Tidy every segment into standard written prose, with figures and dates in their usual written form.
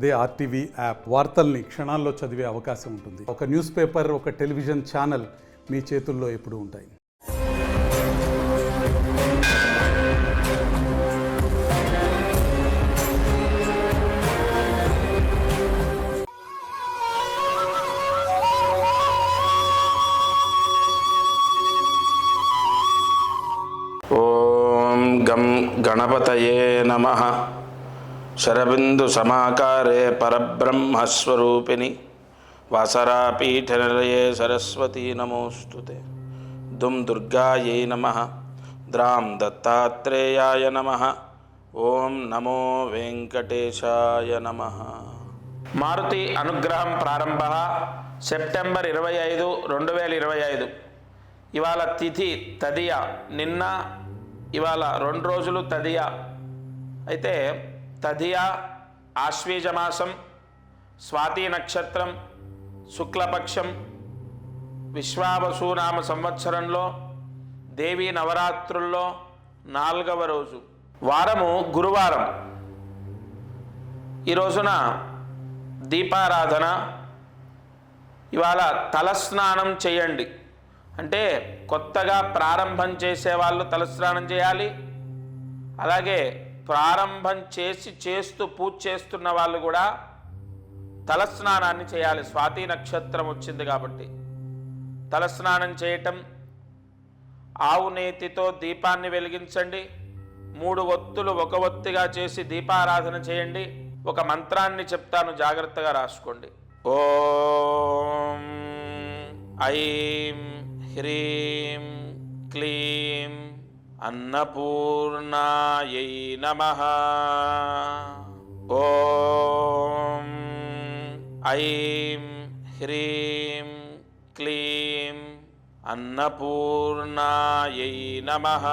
అదే RTV app వార్తల్ని క్షణాల్లో చదివే అవకాశం ఉంటుంది. ఒక న్యూస్ పేపర్, ఒక టెలివిజన్ ఛానల్ మీ చేతుల్లో ఎప్పుడూ ఉంటాయి. ఓం గం గణపతయే నమః. శరబిందు సమాకారే పరబ్రహ్మస్వరూపిణి వాసరాపీఠనిలయే సరస్వతీ నమోస్తుతే. దుం దుర్గాయై నమః. ద్రాం దత్తాత్రేయాయ నమః. ఓం నమో వెంకటేశాయ నమః. మారుతి అనుగ్రహం ప్రారంభ సెప్టెంబర్ 25, 2025. ఇవాళ తిథి తదియ, నిన్న ఇవాళ 2 రోజులు తదియ. అయితే తదియ ఆశ్వీజమాసం, స్వాతి నక్షత్రం, శుక్లపక్షం, విశ్వావసునామ సంవత్సరంలో దేవీ నవరాత్రుల్లో 4వ రోజు, వారము గురువారం. ఈ రోజున దీపారాధన. ఇవాళ తలస్నానం చేయండి. అంటే కొత్తగా ప్రారంభం చేసేవాళ్ళు తలస్నానం చేయాలి. అలాగే ప్రారంభం చేస్తూ పూజ చేస్తున్న వాళ్ళు కూడా తలస్నానాన్ని చేయాలి. స్వాతి నక్షత్రం వచ్చింది కాబట్టి తలస్నానం చేయటం. ఆవు నేతితో దీపాన్ని వెలిగించండి. 3 ఒత్తులు ఒక ఒత్తిగా చేసి దీపారాధన చేయండి. ఒక మంత్రాన్ని చెప్తాను, జాగ్రత్తగా రాసుకోండి. ఓం ఐం హ్రీం క్లీం అన్నపూర్ణాయై నమః. ఓం ఐం హ్రీం క్లీం అన్నపూర్ణాయై నమః.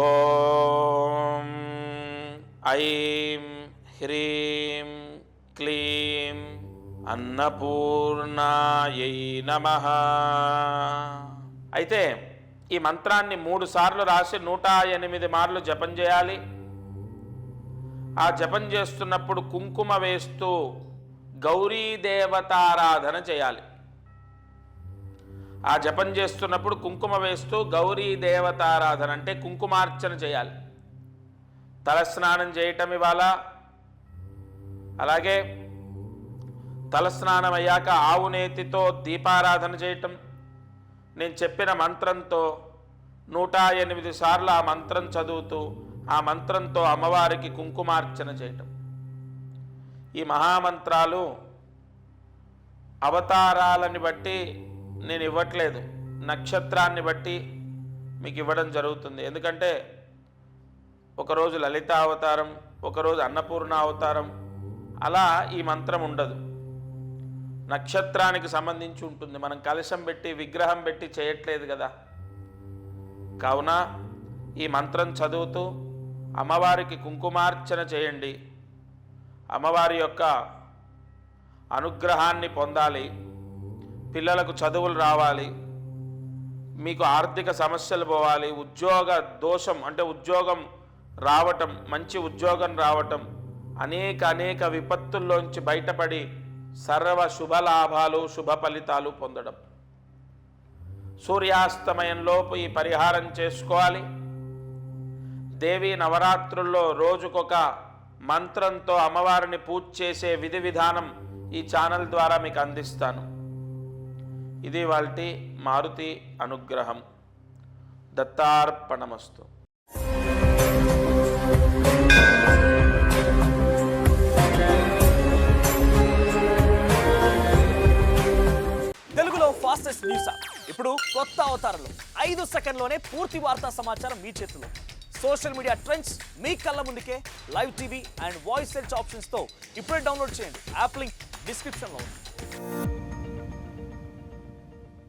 ఓం ఐం హ్రీం క్లీం అన్నపూర్ణాయై నమః. అయితే ఈ మంత్రాన్ని 3 సార్లు రాసి 108 మార్లు జపం చేయాలి. ఆ జపం చేస్తున్నప్పుడు కుంకుమ వేస్తూ గౌరీ దేవతారాధన చేయాలి. ఆ జపం చేస్తున్నప్పుడు కుంకుమ వేస్తూ గౌరీ దేవతారాధన అంటే కుంకుమార్చన చేయాలి. తలస్నానం చేయటం ఇవాళ. అలాగే తలస్నానం అయ్యాక ఆవు నేతితో దీపారాధన చేయటం. నేను చెప్పిన మంత్రంతో 108 సార్లు ఆ మంత్రం చదువుతూ ఆ మంత్రంతో అమ్మవారికి కుంకుమార్చన చేయటం. ఈ మహామంత్రాలు అవతారాలని బట్టి నేను ఇవ్వట్లేదు, నక్షత్రాన్ని బట్టి మీకు ఇవ్వడం జరుగుతుంది. ఎందుకంటే ఒకరోజు లలిత అవతారం, ఒకరోజు అన్నపూర్ణ అవతారం, అలా ఈ మంత్రం ఉండదు. నక్షత్రానికి సంబంధించి ఉంటుంది. మనం కలశం పెట్టి విగ్రహం పెట్టి చేయట్లేదు కదా. కావున ఈ మంత్రం చదువుతూ అమ్మవారికి కుంకుమార్చన చేయండి. అమ్మవారి యొక్క అనుగ్రహాన్ని పొందాలి. పిల్లలకు చదువులు రావాలి, మీకు ఆర్థిక సమస్యలు పోవాలి, ఉద్యోగ దోషం అంటే ఉద్యోగం రావటం, మంచి ఉద్యోగం రావటం, అనేక విపత్తుల్లోంచి బయటపడి సర్వ శుభలాభాలు, శుభ ఫలితాలు పొందడం. సూర్యాస్తమయంలోపు ఈ పరిహారం చేసుకోవాలి. దేవీ నవరాత్రుల్లో రోజుకొక మంత్రంతో అమ్మవారిని పూజ చేసే విధి విధానం ఈ ఛానల్ ద్వారా మీకు అందిస్తాను. ఇది వాల్టి మారుతి అనుగ్రహం. దత్తార్పణమస్తు. తెలుగులో ఫాస్టెస్ట్ న్యూస్ యాప్ ఇప్పుడు కొత్త అవతారంలో 5 సెకండ్లోనే పూర్తి వార్తా సమాచారం మీ చేతిలో. సోషల్ మీడియా ట్రెండ్స్ మీ కళ్ళ ముందుకే live TV and voice search ఆప్షన్స్తో ఇప్పుడే డౌన్లోడ్ చేయండి. యాప్ లింక్ డిస్క్రిప్షన్లో ఉంది.